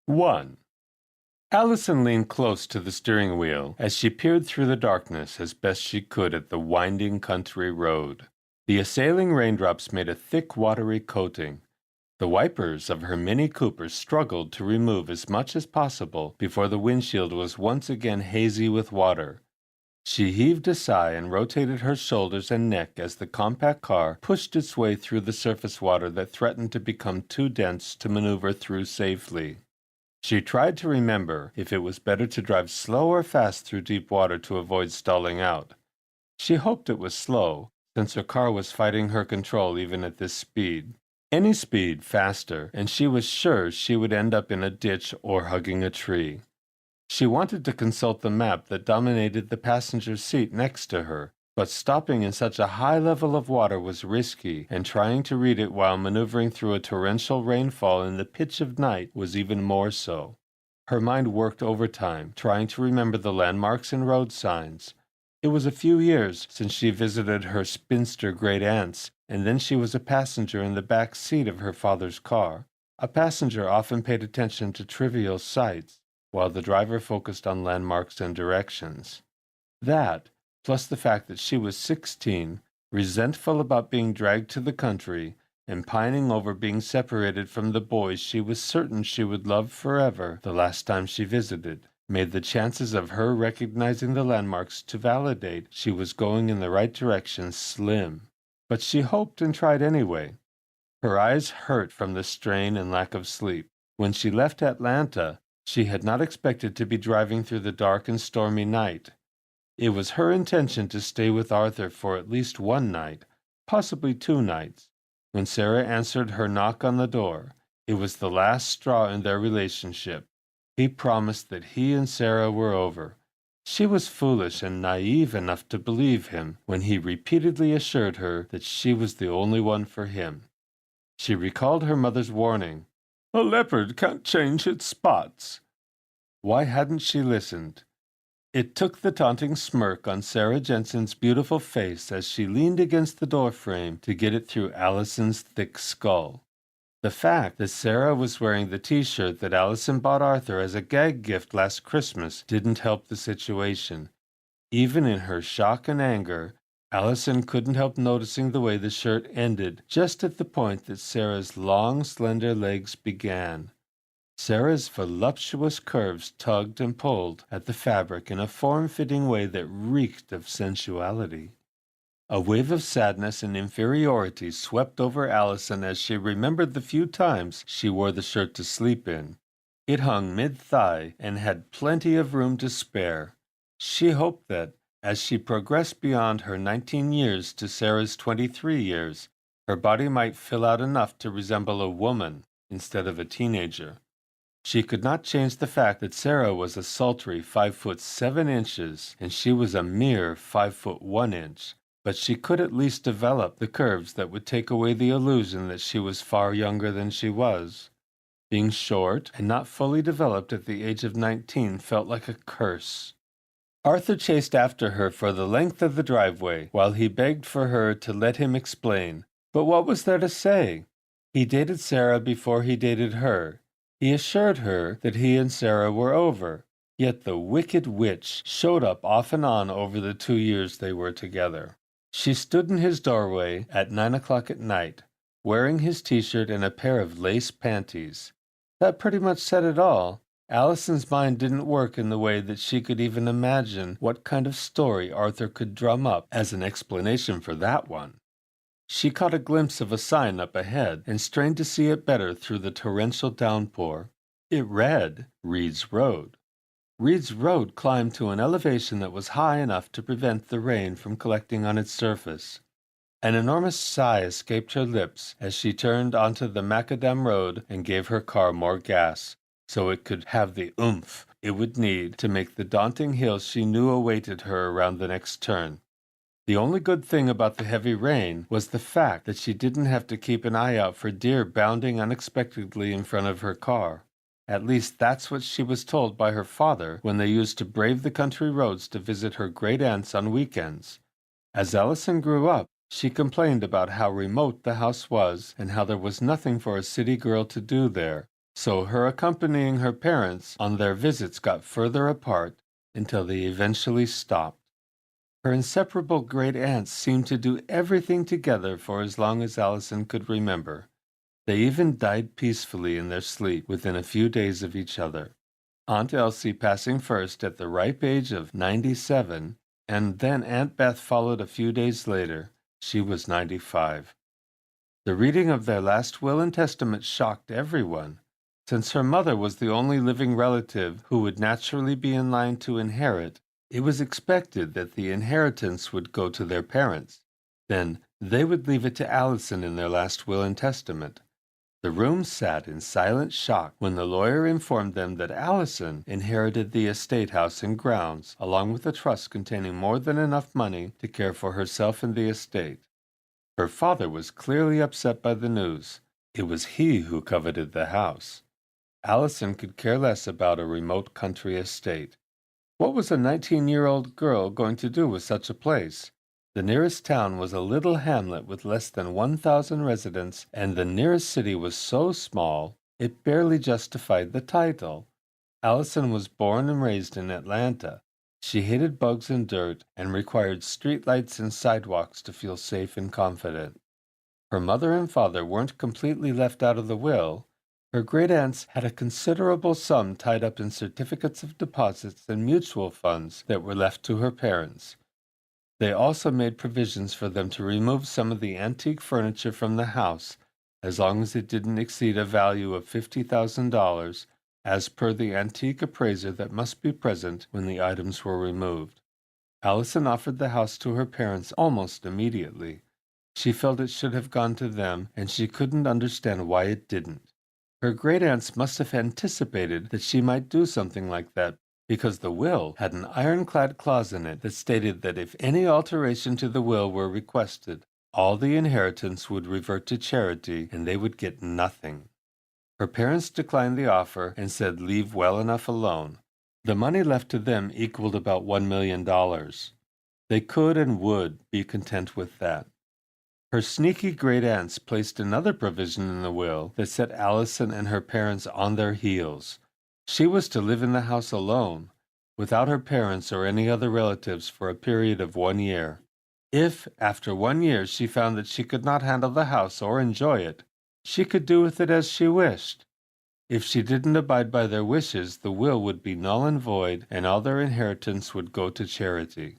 1. Allison leaned close to the steering wheel as she peered through the darkness as best she could at the winding country road. The assailing raindrops made a thick, watery coating. The wipers of her Mini Cooper struggled to remove as much as possible before the windshield was once again hazy with water. She heaved a sigh and rotated her shoulders and neck as the compact car pushed its way through the surface water that threatened to become too dense to maneuver through safely. She tried to remember if it was better to drive slow or fast through deep water to avoid stalling out. She hoped it was slow, since her car was fighting her control even at this speed. Any speed faster, and she was sure she would end up in a ditch or hugging a tree. She wanted to consult the map that dominated the passenger seat next to her, but stopping in such a high level of water was risky, and trying to read it while maneuvering through a torrential rainfall in the pitch of night was even more so. Her mind worked overtime, trying to remember the landmarks and road signs. It was a few years since she visited her spinster great-aunts, and then she was a passenger in the back seat of her father's car. A passenger often paid attention to trivial sights, while the driver focused on landmarks and directions. That, plus the fact that she was 16, resentful about being dragged to the country, and pining over being separated from the boys she was certain she would love forever the last time she visited, made the chances of her recognizing the landmarks to validate she was going in the right direction slim. But she hoped and tried anyway. Her eyes hurt from the strain and lack of sleep. When she left Atlanta, she had not expected to be driving through the dark and stormy night. It was her intention to stay with Arthur for at least one night, possibly 2 nights. When Sarah answered her knock on the door, it was the last straw in their relationship. He promised that he and Sarah were over. She was foolish and naive enough to believe him when he repeatedly assured her that she was the only one for him. She recalled her mother's warning, "A leopard can't change its spots." Why hadn't she listened? It took the taunting smirk on Sarah Jensen's beautiful face as she leaned against the doorframe to get it through Allison's thick skull. The fact that Sarah was wearing the t-shirt that Allison bought Arthur as a gag gift last Christmas didn't help the situation. Even in her shock and anger, Allison couldn't help noticing the way the shirt ended just at the point that Sarah's long, slender legs began. Sarah's voluptuous curves tugged and pulled at the fabric in a form-fitting way that reeked of sensuality. A wave of sadness and inferiority swept over Allison as she remembered the few times she wore the shirt to sleep in. It hung mid-thigh and had plenty of room to spare. She hoped that, as she progressed beyond her 19 years to Sarah's 23 years, her body might fill out enough to resemble a woman instead of a teenager. She could not change the fact that Sarah was a sultry 5 foot 7 inches and she was a mere 5 foot 1 inch. But she could at least develop the curves that would take away the illusion that she was far younger than she was. Being short and not fully developed at the age of 19 felt like a curse. Arthur chased after her for the length of the driveway while he begged for her to let him explain. But what was there to say? He dated Sarah before he dated her. He assured her that he and Sarah were over. Yet the wicked witch showed up off and on over the 2 years they were together. She stood in his doorway at 9 o'clock at night, wearing his t-shirt and a pair of lace panties. That pretty much said it all. Allison's mind didn't work in the way that she could even imagine what kind of story Arthur could drum up as an explanation for that one. She caught a glimpse of a sign up ahead and strained to see it better through the torrential downpour. It read, Reed's Road. Reed's Road climbed to an elevation that was high enough to prevent the rain from collecting on its surface. An enormous sigh escaped her lips as she turned onto the macadam road and gave her car more gas, so it could have the oomph it would need to make the daunting hill she knew awaited her around the next turn. The only good thing about the heavy rain was the fact that she didn't have to keep an eye out for deer bounding unexpectedly in front of her car. At least that's what she was told by her father when they used to brave the country roads to visit her great-aunts on weekends. As Allison grew up, she complained about how remote the house was and how there was nothing for a city girl to do there. so her accompanying her parents on their visits got further apart until they eventually stopped. Her inseparable great aunts seemed to do everything together for as long as Alison could remember. They even died peacefully in their sleep within a few days of each other. Aunt Elsie passing first at the ripe age of 97, and then Aunt Beth followed a few days later. She was 95. The reading of their last will and testament shocked everyone. Since her mother was the only living relative who would naturally be in line to inherit, it was expected that the inheritance would go to their parents. Then they would leave it to Alison in their last will and testament. The room sat in silent shock when the lawyer informed them that Alison inherited the estate house and grounds, along with a trust containing more than enough money to care for herself and the estate. Her father was clearly upset by the news. It was he who coveted the house. Alison could care less about a remote country estate. What was a 19-year-old girl going to do with such a place? The nearest town was a little hamlet with less than 1,000 residents, and the nearest city was so small it barely justified the title. Alison was born and raised in Atlanta. She hated bugs and dirt and required streetlights and sidewalks to feel safe and confident. Her mother and father weren't completely left out of the will. Her great-aunts had a considerable sum tied up in certificates of deposits and mutual funds that were left to her parents. They also made provisions for them to remove some of the antique furniture from the house, as long as it didn't exceed a value of $50,000, as per the antique appraiser that must be present when the items were removed. Alison offered the house to her parents almost immediately. She felt it should have gone to them, and she couldn't understand why it didn't. Her great-aunts must have anticipated that she might do something like that, because the will had an ironclad clause in it that stated that if any alteration to the will were requested, all the inheritance would revert to charity and they would get nothing. Her parents declined the offer and said leave well enough alone. The money left to them equaled about $1 million. They could and would be content with that. Her sneaky great-aunts placed another provision in the will that set Alison and her parents on their heels. She was to live in the house alone, without her parents or any other relatives for a period of 1 year. If, after 1 year, she found that she could not handle the house or enjoy it, she could do with it as she wished. If she didn't abide by their wishes, the will would be null and void, and all their inheritance would go to charity.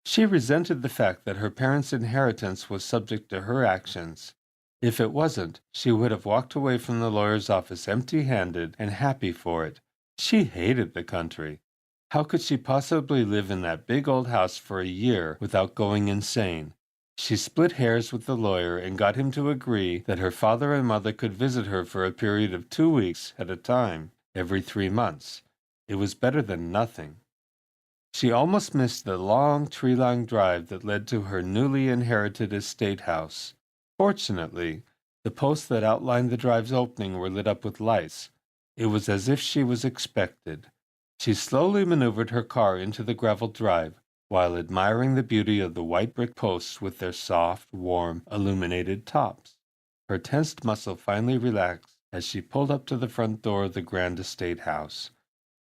She resented the fact that her parents' inheritance was subject to her actions. If it wasn't, she would have walked away from the lawyer's office empty-handed and happy for it. She hated the country. How could she possibly live in that big old house for a year without going insane? She split hairs with the lawyer and got him to agree that her father and mother could visit her for a period of 2 weeks at a time, every 3 months. It was better than nothing. She almost missed the long tree-lined drive that led to her newly inherited estate house. Fortunately, the posts that outlined the drive's opening were lit up with lights. It was as if she was expected. She slowly maneuvered her car into the gravel drive, while admiring the beauty of the white brick posts with their soft, warm, illuminated tops. Her tensed muscle finally relaxed as she pulled up to the front door of the grand estate house.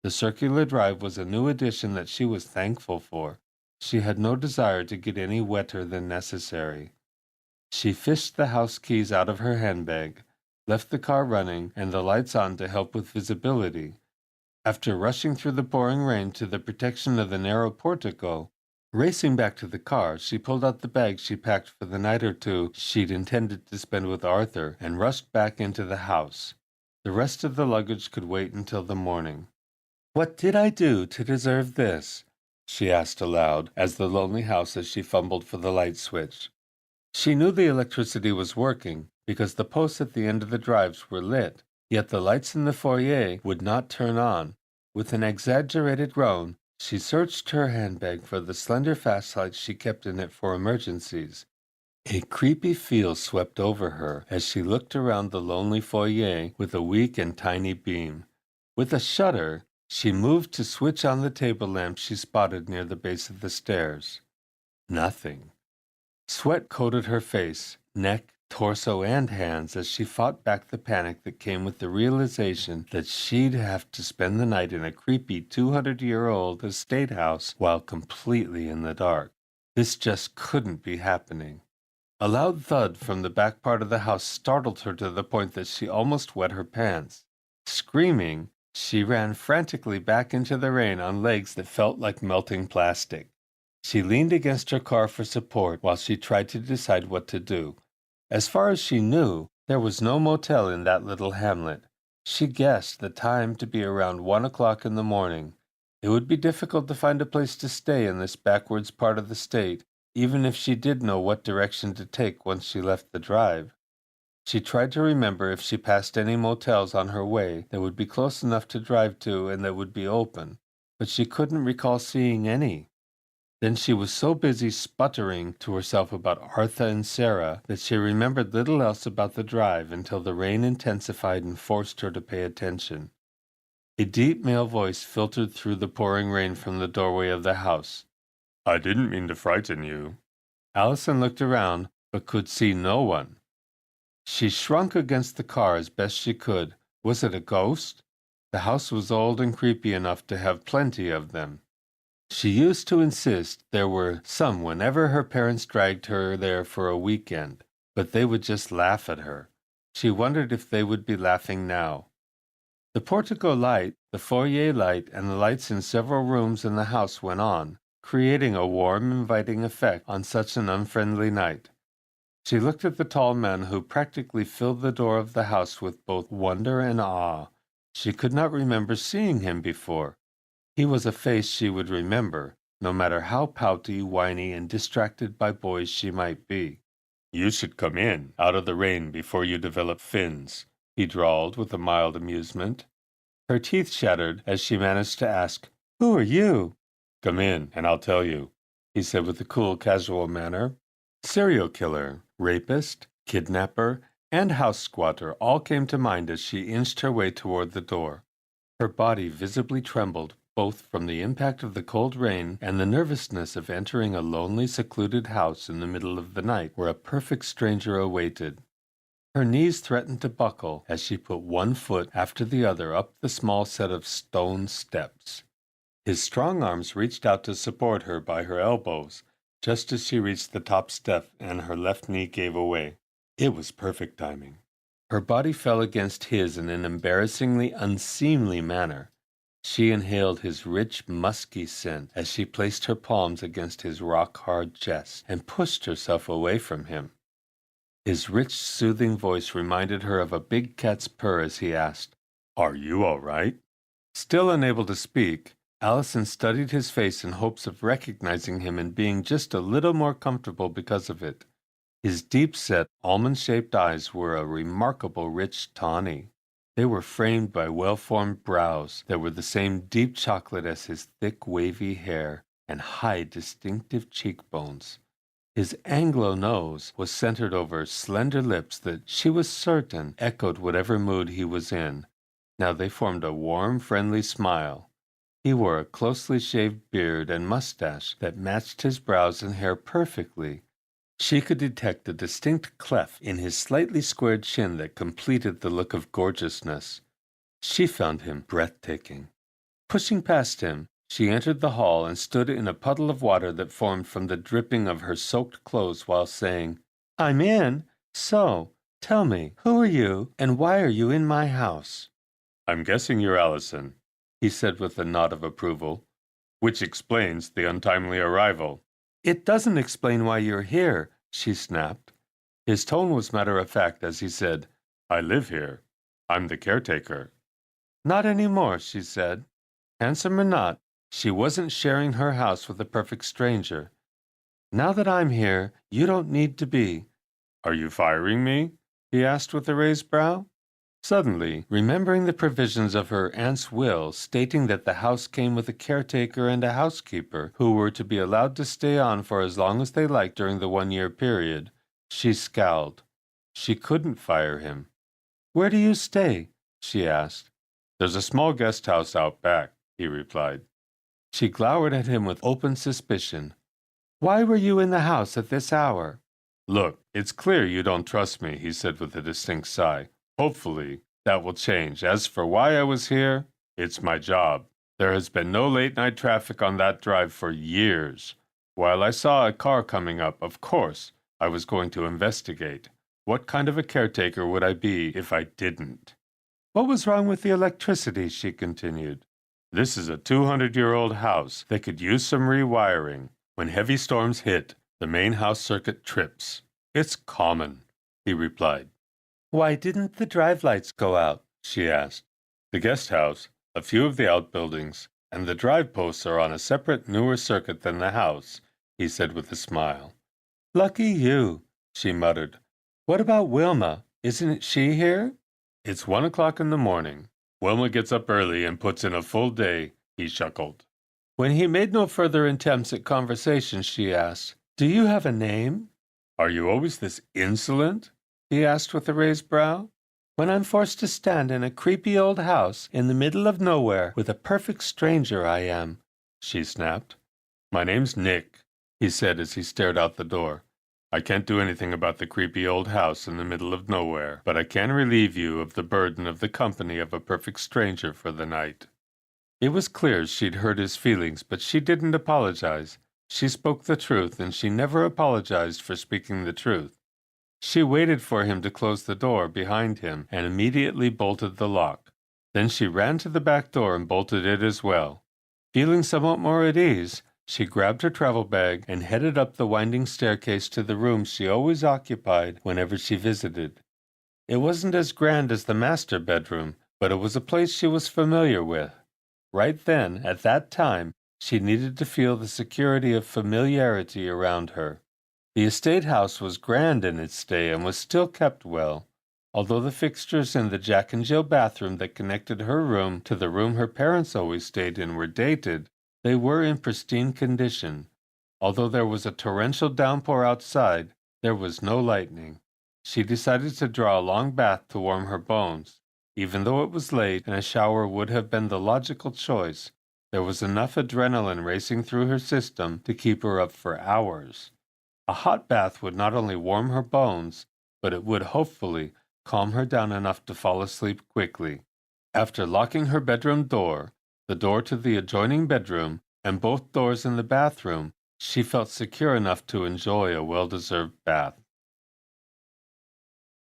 The circular drive was a new addition that she was thankful for. She had no desire to get any wetter than necessary. She fished the house keys out of her handbag, left the car running and the lights on to help with visibility. After rushing through the pouring rain to the protection of the narrow portico, racing back to the car, she pulled out the bag she packed for the night or two she'd intended to spend with Arthur and rushed back into the house. The rest of the luggage could wait until the morning. "What did I do to deserve this?" she asked aloud as the lonely house as she fumbled for the light switch. She knew the electricity was working because the posts at the end of the drives were lit, yet the lights in the foyer would not turn on. With an exaggerated groan, she searched her handbag for the slender flashlight she kept in it for emergencies. A creepy feel swept over her as she looked around the lonely foyer with a weak and tiny beam. With a shudder, she moved to switch on the table lamp she spotted near the base of the stairs. Nothing. Sweat coated her face, neck, torso and hands, as she fought back the panic that came with the realization that she'd have to spend the night in a creepy 200-year-old estate house while completely in the dark. This just couldn't be happening. A loud thud from the back part of the house startled her to the point that she almost wet her pants. Screaming, she ran frantically back into the rain on legs that felt like melting plastic. She leaned against her car for support while she tried to decide what to do. As far as she knew, there was no motel in that little hamlet. She guessed the time to be around 1 o'clock in the morning. It would be difficult to find a place to stay in this backwards part of the state, even if she did know what direction to take once she left the drive. She tried to remember if she passed any motels on her way that would be close enough to drive to and that would be open, but she couldn't recall seeing any. Then she was so busy sputtering to herself about Artha and Sarah that she remembered little else about the drive until the rain intensified and forced her to pay attention. A deep male voice filtered through the pouring rain from the doorway of the house. "I didn't mean to frighten you." Alison looked around, but could see no one. She shrunk against the car as best she could. Was it a ghost? The house was old and creepy enough to have plenty of them. She used to insist there were some whenever her parents dragged her there for a weekend, but they would just laugh at her. She wondered if they would be laughing now. The portico light, the foyer light, and the lights in several rooms in the house went on, creating a warm, inviting effect on such an unfriendly night. She looked at the tall man who practically filled the door of the house with both wonder and awe. She could not remember seeing him before. He was a face she would remember, no matter how pouty, whiny, and distracted by boys she might be. "You should come in, out of the rain, before you develop fins," he drawled with a mild amusement. Her teeth chattered as she managed to ask, "Who are you?" "Come in, and I'll tell you," he said with a cool, casual manner. Serial killer, rapist, kidnapper, and house squatter all came to mind as she inched her way toward the door. Her body visibly trembled, both from the impact of the cold rain and the nervousness of entering a lonely, secluded house in the middle of the night where a perfect stranger awaited. Her knees threatened to buckle as she put one foot after the other up the small set of stone steps. His strong arms reached out to support her by her elbows, just as she reached the top step and her left knee gave away. It was perfect timing. Her body fell against his in an embarrassingly unseemly manner. She inhaled his rich, musky scent as she placed her palms against his rock-hard chest and pushed herself away from him. His rich, soothing voice reminded her of a big cat's purr as he asked, "Are you all right?" Still unable to speak, Alison studied his face in hopes of recognizing him and being just a little more comfortable because of it. His deep-set, almond-shaped eyes were a remarkable rich tawny. They were framed by well-formed brows that were the same deep chocolate as his thick, wavy hair and high, distinctive cheekbones. His Anglo nose was centered over slender lips that she was certain echoed whatever mood he was in. Now they formed a warm, friendly smile. He wore a closely shaved beard and mustache that matched his brows and hair perfectly. She could detect a distinct cleft in his slightly squared chin that completed the look of gorgeousness. She found him breathtaking. Pushing past him, she entered the hall and stood in a puddle of water that formed from the dripping of her soaked clothes while saying, "I'm in. So, tell me, who are you, and why are you in my house?" "I'm guessing you're Alison," he said with a nod of approval, "which explains the untimely arrival." "It doesn't explain why you're here," she snapped. His tone was matter-of-fact as he said, "I live here. I'm the caretaker." "Not anymore," she said. Handsome or not, she wasn't sharing her house with a perfect stranger. "Now that I'm here, you don't need to be." "Are you firing me?" he asked with a raised brow. Suddenly, remembering the provisions of her aunt's will stating that the house came with a caretaker and a housekeeper who were to be allowed to stay on for as long as they liked during the 1-year period, she scowled. She couldn't fire him. "Where do you stay?" she asked. "There's a small guest house out back," he replied. She glowered at him with open suspicion. "Why were you in the house at this hour?" Look, it's clear you don't trust me, he said with a distinct sigh. Hopefully, that will change. As for why I was here, it's my job. There has been no late-night traffic on that drive for years. While I saw a car coming up, of course, I was going to investigate. What kind of a caretaker would I be if I didn't? What was wrong with the electricity? She continued. This is a 200-year-old house that could use some rewiring. When heavy storms hit, the main house circuit trips. It's common, he replied. Why didn't the drive lights go out? She asked. The guest house, a few of the outbuildings, and the drive posts are on a separate, newer circuit than the house, he said with a smile. Lucky you, she muttered. What about Wilma? Isn't she here? It's 1 o'clock in the morning. Wilma gets up early and puts in a full day, he chuckled. When he made no further attempts at conversation, she asked, Do you have a name? Are you always this insolent? He asked with a raised brow. When I'm forced to stand in a creepy old house in the middle of nowhere with a perfect stranger, I am, she snapped. My name's Nick, he said as he stared out the door. I can't do anything about the creepy old house in the middle of nowhere, but I can relieve you of the burden of the company of a perfect stranger for the night. It was clear she'd hurt his feelings, but she didn't apologize. She spoke the truth, and she never apologized for speaking the truth. She waited for him to close the door behind him and immediately bolted the lock. Then she ran to the back door and bolted it as well. Feeling somewhat more at ease, she grabbed her travel bag and headed up the winding staircase to the room she always occupied whenever she visited. It wasn't as grand as the master bedroom, but it was a place she was familiar with. Right then, at that time, she needed to feel the security of familiarity around her. The estate house was grand in its day and was still kept well. Although the fixtures in the Jack and Jill bathroom that connected her room to the room her parents always stayed in were dated, they were in pristine condition. Although there was a torrential downpour outside, there was no lightning. She decided to draw a long bath to warm her bones. Even though it was late and a shower would have been the logical choice, there was enough adrenaline racing through her system to keep her up for hours. A hot bath would not only warm her bones, but it would hopefully calm her down enough to fall asleep quickly. After locking her bedroom door, the door to the adjoining bedroom, and both doors in the bathroom, she felt secure enough to enjoy a well-deserved bath.